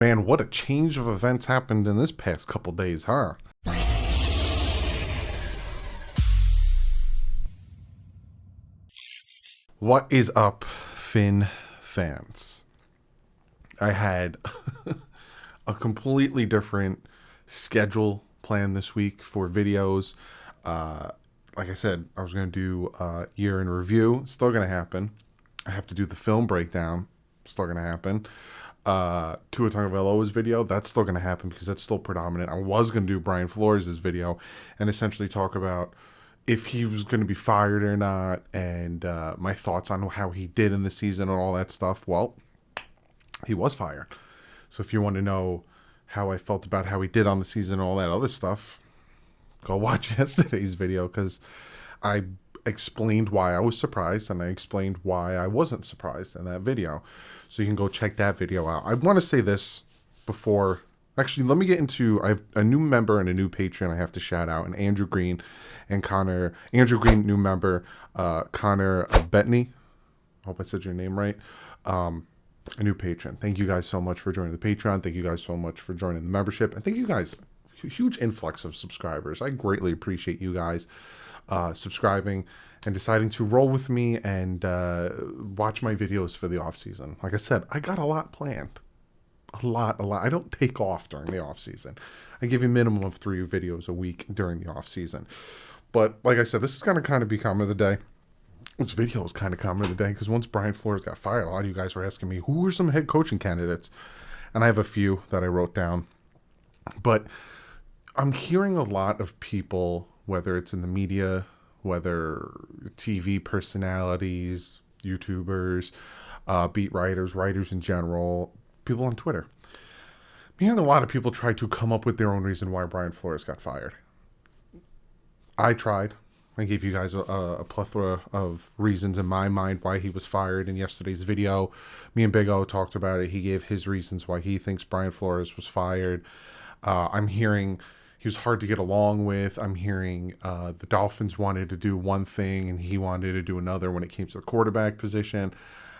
Man, what a change of events happened in this past couple days, huh? What is up, Finn fans? I had a completely different schedule planned this week for videos. Like I said, I was going to do year in review. Still going to happen. I have to do the film breakdown. Still going to happen. Tua Tagovailoa's video, that's still going to happen because that's still predominant. I was going to do Brian Flores' video and essentially talk about if he was going to be fired or not, and my thoughts on how he did in the season and all that stuff. Well, he was fired. So if you want to know how I felt about how he did on the season and all that other stuff, go watch yesterday's video, because I explained why I was surprised and I explained why I wasn't surprised in that video. So you can go check that video out. I want to say this before, actually, let me get into, I have a new member and a new patron I have to shout out, and Andrew Green and Connor. Andrew Green, new member, Connor Bettany, I hope I said your name right, a new patron. Thank you guys so much for joining the Patreon. Thank you guys so much for joining the membership, and thank you guys, huge influx of subscribers. I greatly appreciate you guys subscribing and deciding to roll with me and watch my videos for the off season. Like I said, I got a lot planned. A lot. I don't take off during the off season. I give you a minimum of 3 videos a week during the off season. But like I said, this is going to kind of be comment of the day. This video is kind of comment of the day because once Brian Flores got fired, a lot of you guys were asking me, who are some head coaching candidates? And I have a few that I wrote down. But I'm hearing a lot of people, whether it's in the media, whether TV personalities, YouTubers, beat writers, writers in general, people on Twitter. I'm hearing a lot of people try to come up with their own reason why Brian Flores got fired. I tried. I gave you guys a plethora of reasons in my mind why he was fired in yesterday's video. Me and Big O talked about it. He gave his reasons why he thinks Brian Flores was fired. I'm hearing he was hard to get along with. I'm hearing the Dolphins wanted to do one thing and he wanted to do another when it came to the quarterback position.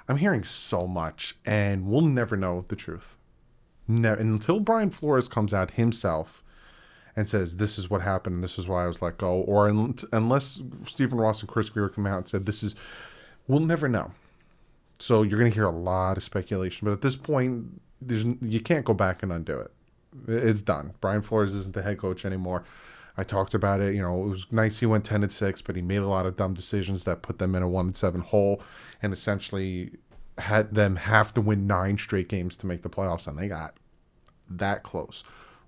I'm hearing so much, and we'll never know the truth. Until Brian Flores comes out himself and says, this is what happened and this is why I was let go, or unless Stephen Ross and Chris Greer come out and said this is, we'll never know. So you're going to hear a lot of speculation, but at this point, you can't go back and undo it. It's done. Brian Flores isn't the head coach anymore. I talked about it. You know, it was nice he went 10-6, but he made a lot of dumb decisions that put them in a 1-7 hole and essentially had them have to win 9 straight games to make the playoffs, and they got that close,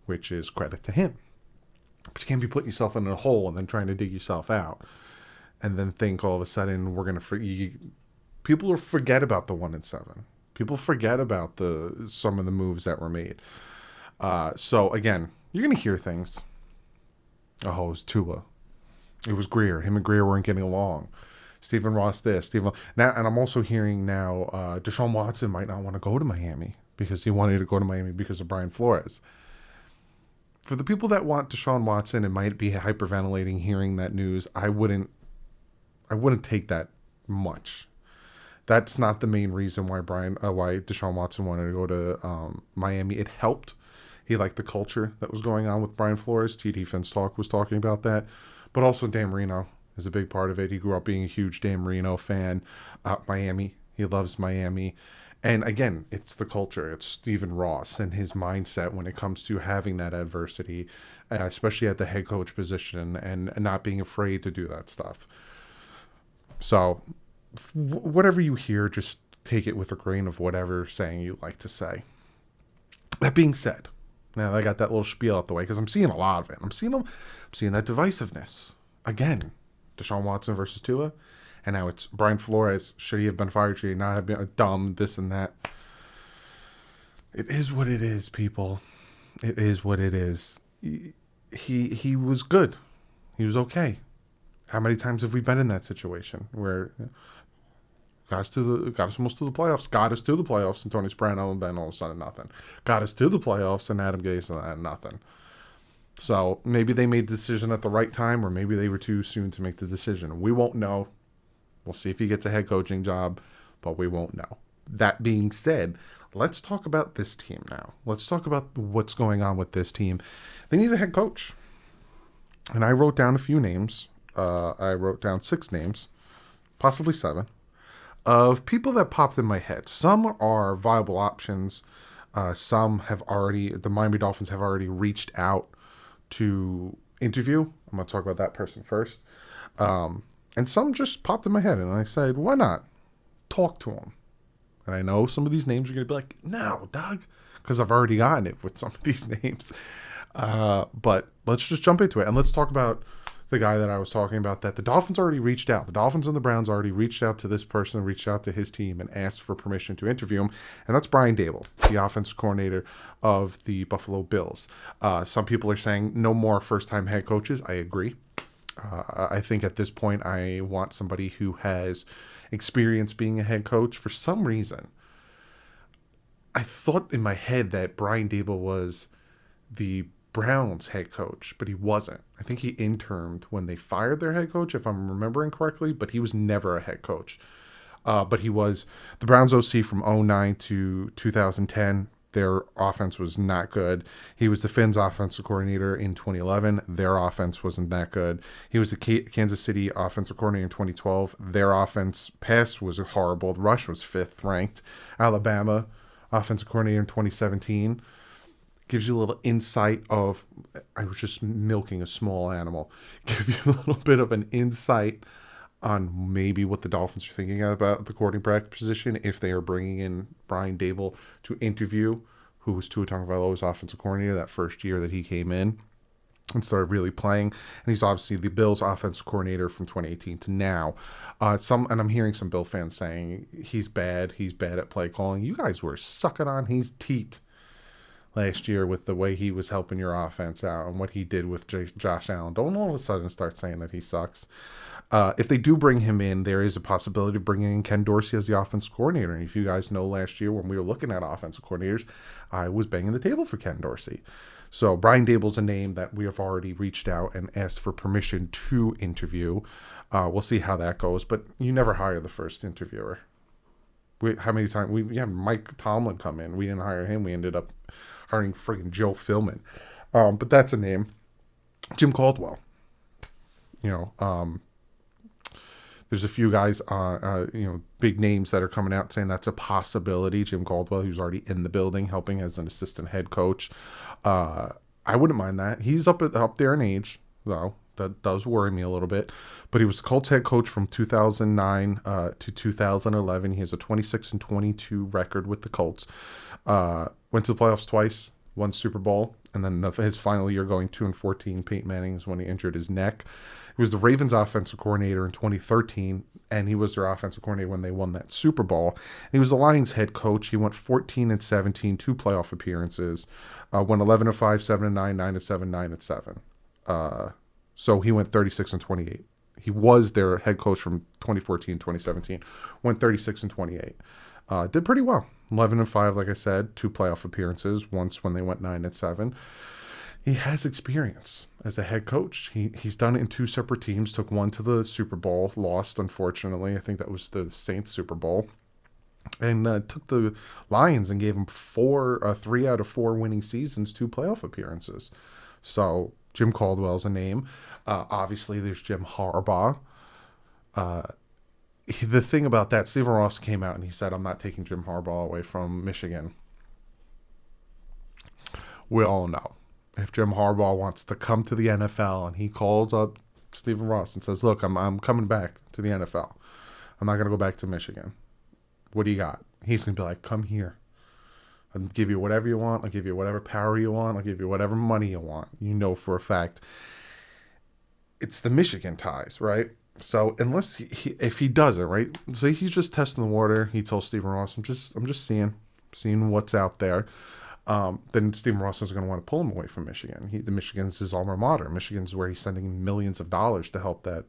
which is credit to him. But you can't be putting yourself in a hole and then trying to dig yourself out and then think all of a sudden we're going to people will forget about the 1-7. People forget about some of the moves that were made. So again, you're going to hear things. Oh, it was Tua. It was Greer. Him and Greer weren't getting along. Stephen Ross this. Now, and I'm also hearing now Deshaun Watson might not want to go to Miami because he wanted to go to Miami because of Brian Flores. For the people that want Deshaun Watson and might be hyperventilating hearing that news, I wouldn't take that much. That's not the main reason why Deshaun Watson wanted to go to Miami. It helped. He liked the culture that was going on with Brian Flores. TD Fence Talk was talking about that. But also Dan Marino is a big part of it. He grew up being a huge Dan Marino fan. Miami. He loves Miami. And again, it's the culture. It's Stephen Ross and his mindset when it comes to having that adversity, especially at the head coach position, and not being afraid to do that stuff. So whatever you hear, just take it with a grain of whatever saying you like to say. That being said, now I got that little spiel out the way because I'm seeing a lot of it. I'm seeing that divisiveness. Again, Deshaun Watson versus Tua. And now it's Brian Flores. Should he have been fired? Should he not have been a dumb this and that? It is what it is, people. It is what it is. He was good. He was okay. How many times have we been in that situation where got us almost to the playoffs, and Tony Soprano, and then all of a sudden nothing. Got us to the playoffs, and Adam Gase, and nothing. So maybe they made the decision at the right time, or maybe they were too soon to make the decision. We won't know. We'll see if he gets a head coaching job, but we won't know. That being said, Let's talk about this team now. Let's talk about what's going on with this team. They need a head coach. And I wrote down a few names. I wrote down 6 names, possibly 7, of people that popped in my head. Some are viable options. The Miami Dolphins have already reached out to interview. I'm going to talk about that person first. And some just popped in my head, and I said, why not? Talk to them. And I know some of these names are going to be like, no, Doug, because I've already gotten it with some of these names. But let's just jump into it, and let's talk about the guy that I was talking about that the Dolphins already reached out. The Dolphins and the Browns already reached out to this person, reached out to his team, and asked for permission to interview him, and that's Brian Daboll, the offensive coordinator of the Buffalo Bills. Some people are saying no more first-time head coaches. I agree. I think at this point I want somebody who has experience being a head coach. For some reason, I thought in my head that Brian Daboll was the Browns head coach, but he wasn't. I think he interned when they fired their head coach, if I'm remembering correctly, but he was never a head coach. But he was the Browns OC from 2009 to 2010. Their offense was not good. He was the Finns offensive coordinator in 2011. Their offense wasn't that good. He was the Kansas City offensive coordinator in 2012. Their offense pass was horrible. The rush was 5th ranked. Alabama offensive coordinator in 2017. Gives you a little insight of, I was just milking a small animal. Give you a little bit of an insight on maybe what the Dolphins are thinking about the quarterback position if they are bringing in Brian Daboll to interview, who was Tua Tagovailoa's offensive coordinator that first year that he came in and started really playing. And he's obviously the Bills offensive coordinator from 2018 to now. And I'm hearing some Bill fans saying he's bad at play calling. You guys were sucking on his teat last year with the way he was helping your offense out and what he did with Josh Allen. Don't all of a sudden start saying that he sucks. If they do bring him in, there is a possibility of bringing in Ken Dorsey as the offensive coordinator. And if you guys know, last year when we were looking at offensive coordinators, I was banging the table for Ken Dorsey. So Brian Daboll's a name that we have already reached out and asked for permission to interview. We'll see how that goes, but you never hire the first interviewer. How many times we had Mike Tomlin come in? We didn't hire him. We ended up hiring freaking Joe Philman. But that's a name. Jim Caldwell. There's a few guys, big names that are coming out saying that's a possibility. Jim Caldwell, who's already in the building, helping as an assistant head coach. I wouldn't mind that. He's up there in age, though. That does worry me a little bit. But he was the Colts head coach from 2009 to 2011. He has a 26-22 record with the Colts. Went to the playoffs twice, won Super Bowl, and then his final year going 2-14, Peyton Manning is when he injured his neck. He was the Ravens offensive coordinator in 2013, and he was their offensive coordinator when they won that Super Bowl. And he was the Lions head coach. He went 14-17, 2 playoff appearances, went 11-5, 7-9, 9-7, 9-7. So he went 36-28. He was their head coach from 2014-2017, went 36-28. Did pretty well. 11-5, like I said, 2 playoff appearances, once when they went 9-7. He has experience as a head coach. He's done it in 2 separate teams, took one to the Super Bowl, lost, unfortunately. I think that was the Saints Super Bowl. And took the Lions and gave them 3 out of 4 winning seasons, 2 playoff appearances. So Jim Caldwell's a name. Obviously, there's Jim Harbaugh. The thing about that, Stephen Ross came out and he said, I'm not taking Jim Harbaugh away from Michigan. We all know. If Jim Harbaugh wants to come to the NFL and he calls up Stephen Ross and says, look, I'm coming back to the NFL. I'm not going to go back to Michigan. What do you got? He's going to be like, come here. I'll give you whatever you want. I'll give you whatever power you want. I'll give you whatever money you want. You know for a fact. It's the Michigan ties, right? So unless if he doesn't, right? So he's just testing the water. He told Stephen Ross, I'm just seeing what's out there. Then Stephen Ross isn't going to want to pull him away from Michigan. The Michigan's his alma mater. Michigan's where he's sending millions of dollars to help that,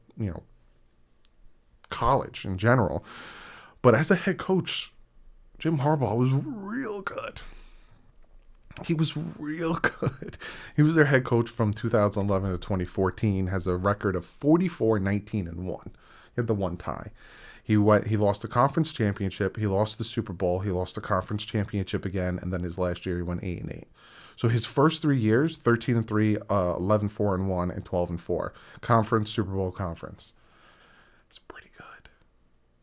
college in general. But as a head coach, Jim Harbaugh was real good. He was real good. He was their head coach from 2011 to 2014, has a record of 44-19-1. He had the one tie. He lost the conference championship, he lost the Super Bowl, he lost the conference championship again, and then his last year he went 8-8. So his first 3 years, 13-3, 11-4-1, and 12-4. Conference, Super Bowl, conference. It's pretty good.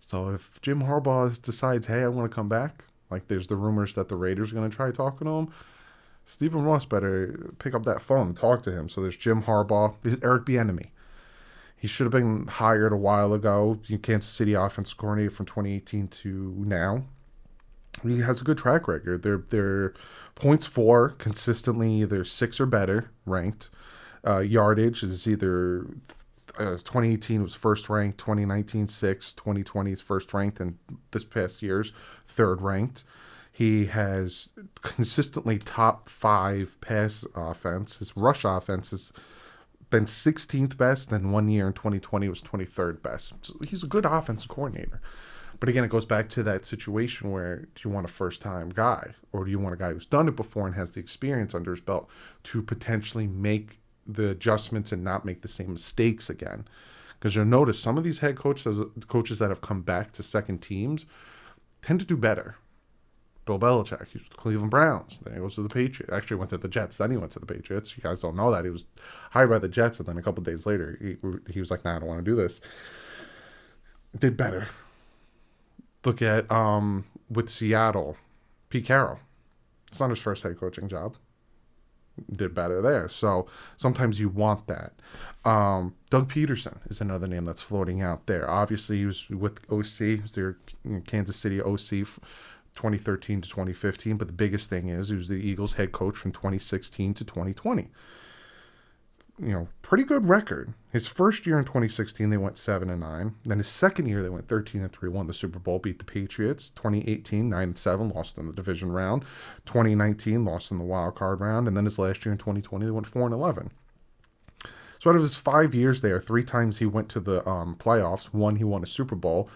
So if Jim Harbaugh decides, hey, I want to come back, like there's the rumors that the Raiders are going to try talking to him, Stephen Ross better pick up that phone and talk to him. So there's Jim Harbaugh. There's Eric Bieniemy. He should have been hired a while ago. Kansas City offensive coordinator from 2018 to now. He has a good track record. They're points for consistently either 6 or better ranked. Yardage is either 2018 was first ranked, 2019 6th, 2020 is first ranked, and this past year's third ranked. He has consistently top 5 pass offense. His rush offense has been 16th best, and 1 year in 2020 was 23rd best. So he's a good offensive coordinator. But again, it goes back to that situation where do you want a first-time guy, or do you want a guy who's done it before and has the experience under his belt to potentially make the adjustments and not make the same mistakes again? Because you'll notice some of these head coaches that have come back to second teams tend to do better. Bill Belichick, he was with the Cleveland Browns. Then he goes to the Patriots. Actually, went to the Jets. Then he went to the Patriots. You guys don't know that. He was hired by the Jets, and then a couple of days later, he was like, nah, I don't want to do this. Did better. Look at, with Seattle, Pete Carroll. It's not his first head coaching job. Did better there. So sometimes you want that. Doug Peterson is another name that's floating out there. Obviously, he was with OC. He was their Kansas City OC 2013 to 2015. But the biggest thing is he was the Eagles head coach from 2016 to 2020. Pretty good record. His first year in 2016, they went 7-9. Then his second year, they went 13-3, won the Super Bowl, beat the Patriots. 2018, 9-7, lost in the division round. 2019, lost in the wild card round. And then his last year in 2020, they went 4-11. So out of his 5 years there, 3 times he went to the playoffs. One, he won a Super Bowl.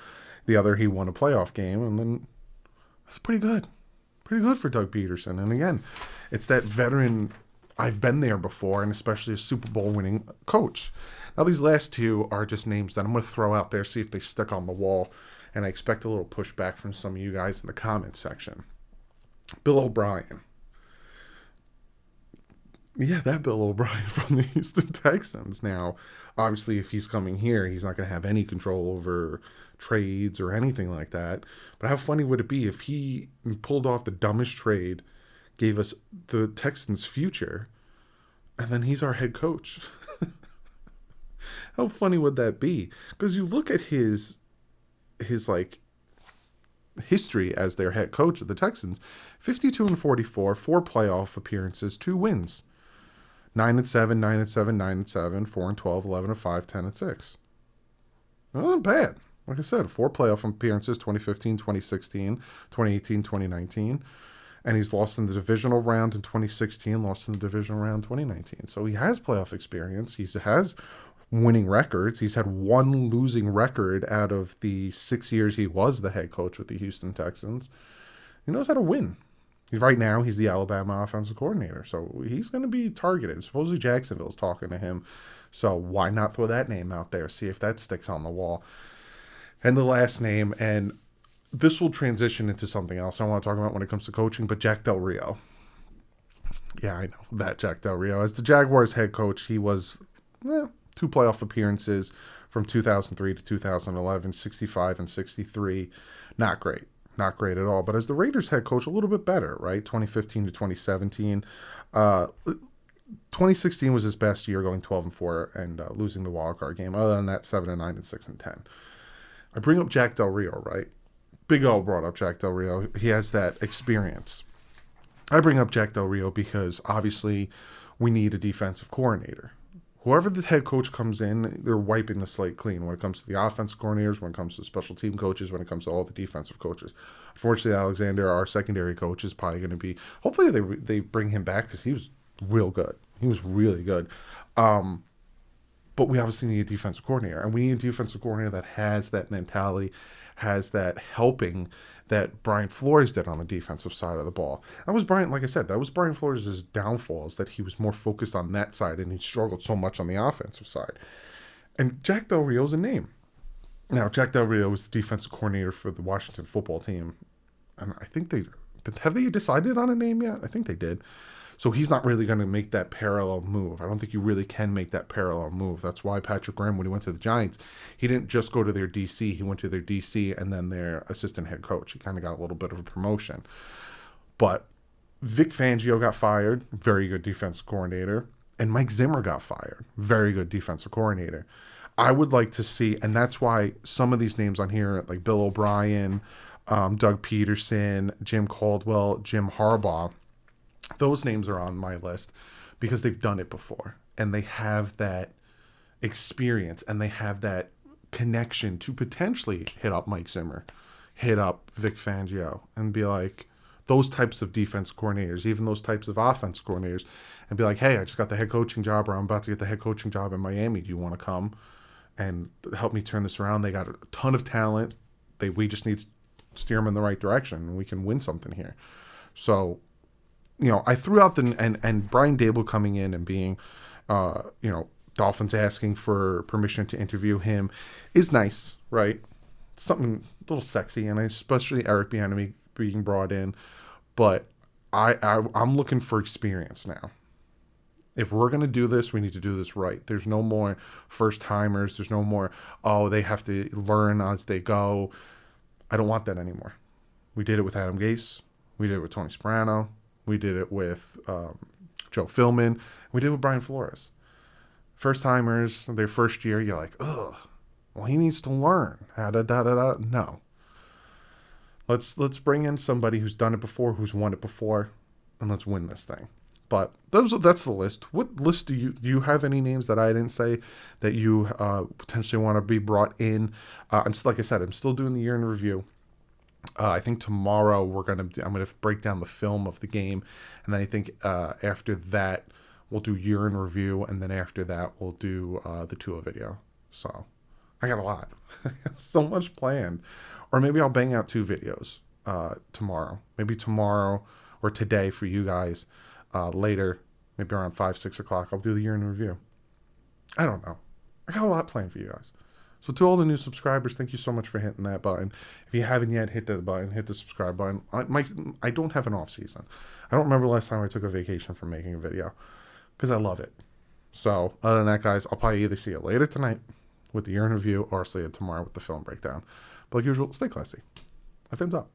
The other, he won a playoff game. And then that's pretty good. Pretty good for Doug Peterson. And again, it's that veteran, I've been there before, and especially a Super Bowl winning coach. Now, these last 2 are just names that I'm going to throw out there, see if they stick on the wall, and I expect a little pushback from some of you guys in the comment section. Bill O'Brien. Yeah, that Bill O'Brien from the Houston Texans. Now, obviously, if he's coming here, he's not going to have any control over trades or anything like that. But how funny would it be if he pulled off the dumbest trade, gave us the Texans' future, and then he's our head coach? How funny would that be? Because you look at his history as their head coach of the Texans, 52-44, 4 playoff appearances, 2 wins, 9-7, 9-7, 9-7, 4-12, 11-5, 10-6. Not bad. Like I said, 4 playoff appearances, 2015, 2016, 2018, 2019. And he's lost in the divisional round in 2016, lost in the divisional round 2019. So he has playoff experience. He has winning records. He's had 1 losing record out of the 6 years he was the head coach with the Houston Texans. He knows how to win. Right now, he's the Alabama offensive coordinator. So he's going to be targeted. Supposedly Jacksonville's talking to him. So why not throw that name out there, see if that sticks on the wall. And the last name, and this will transition into something else I want to talk about when it comes to coaching, but Jack Del Rio. Yeah, I know, that Jack Del Rio. As the Jaguars head coach, he was 2 playoff appearances from 2003 to 2011, 65 and 63. Not great. Not great at all. But as the Raiders head coach, a little bit better, right? 2015 to 2017. 2016 was his best year, going 12-4 and losing the wild card game. Other than that, 7-9 and 6-10. I bring up Jack Del Rio, right? Big O brought up Jack Del Rio. He has that experience. I bring up Jack Del Rio because obviously we need a defensive coordinator. Whoever the head coach comes in, they're wiping the slate clean when it comes to the offensive coordinators, when it comes to special team coaches, when it comes to all the defensive coaches. Unfortunately, Alexander, our secondary coach, is probably going to be, hopefully they bring him back because he was real good. He was really good. But we obviously need a defensive coordinator, and we need a defensive coordinator that has that mentality, has that helping that Brian Flores did on the defensive side of the ball. That was Brian, like I said, that was Brian Flores' downfalls, that he was more focused on that side and he struggled so much on the offensive side. And Jack Del Rio's a name. Now, Jack Del Rio was the defensive coordinator for the Washington football team. And I think have they decided on a name yet? I think they did. So he's not really going to make that parallel move. I don't think you really can make that parallel move. That's why Patrick Graham, when he went to the Giants, he didn't just go to their DC. He went to their DC and then their assistant head coach. He kind of got a little bit of a promotion. But Vic Fangio got fired, very good defensive coordinator. And Mike Zimmer got fired, very good defensive coordinator. I would like to see, and that's why some of these names on here, like Bill O'Brien, Doug Peterson, Jim Caldwell, Jim Harbaugh, those names are on my list because they've done it before and they have that experience and they have that connection to potentially hit up Mike Zimmer, hit up Vic Fangio and be like, those types of defense coordinators, even those types of offense coordinators, and be like, hey, I just got the head coaching job, or I'm about to get the head coaching job in Miami. Do you want to come and help me turn this around? They got a ton of talent. We just need to steer them in the right direction, and we can win something here. So, I threw out and Brian Dable coming in and being, Dolphins asking for permission to interview him is nice, right? Something a little sexy, and especially Eric Bieniemy being brought in. But I'm looking for experience now. If we're going to do this, we need to do this right. There's no more first-timers. There's no more, they have to learn as they go. I don't want that anymore. We did it with Adam Gase. We did it with Tony Soprano. We did it with Joe Philbin. We did it with Brian Flores. First-timers, their first year, you're like, ugh, well, he needs to learn. No. Let's bring in somebody who's done it before, who's won it before, and let's win this thing. But that's the list. What list do you have any names that I didn't say that you potentially want to be brought in? Like I said, I'm still doing the year in review. I think tomorrow I'm gonna break down the film of the game, and then I think after that we'll do year in review, and then after that we'll do the Tua video. So I got a lot, so much planned. Or maybe I'll bang out 2 videos tomorrow. Maybe tomorrow or today for you guys. Later, maybe around 5-6 o'clock, I'll do the year in review. I don't know. I got a lot planned for you guys. So to all the new subscribers, thank you so much for hitting that button. If you haven't yet, hit that button, hit the subscribe button. I don't have an off season. I don't remember the last time I took a vacation from making a video because I love it. So other than that, guys, I'll probably either see you later tonight with the year in review or see you tomorrow with the film breakdown. But like usual, stay classy. My fins up.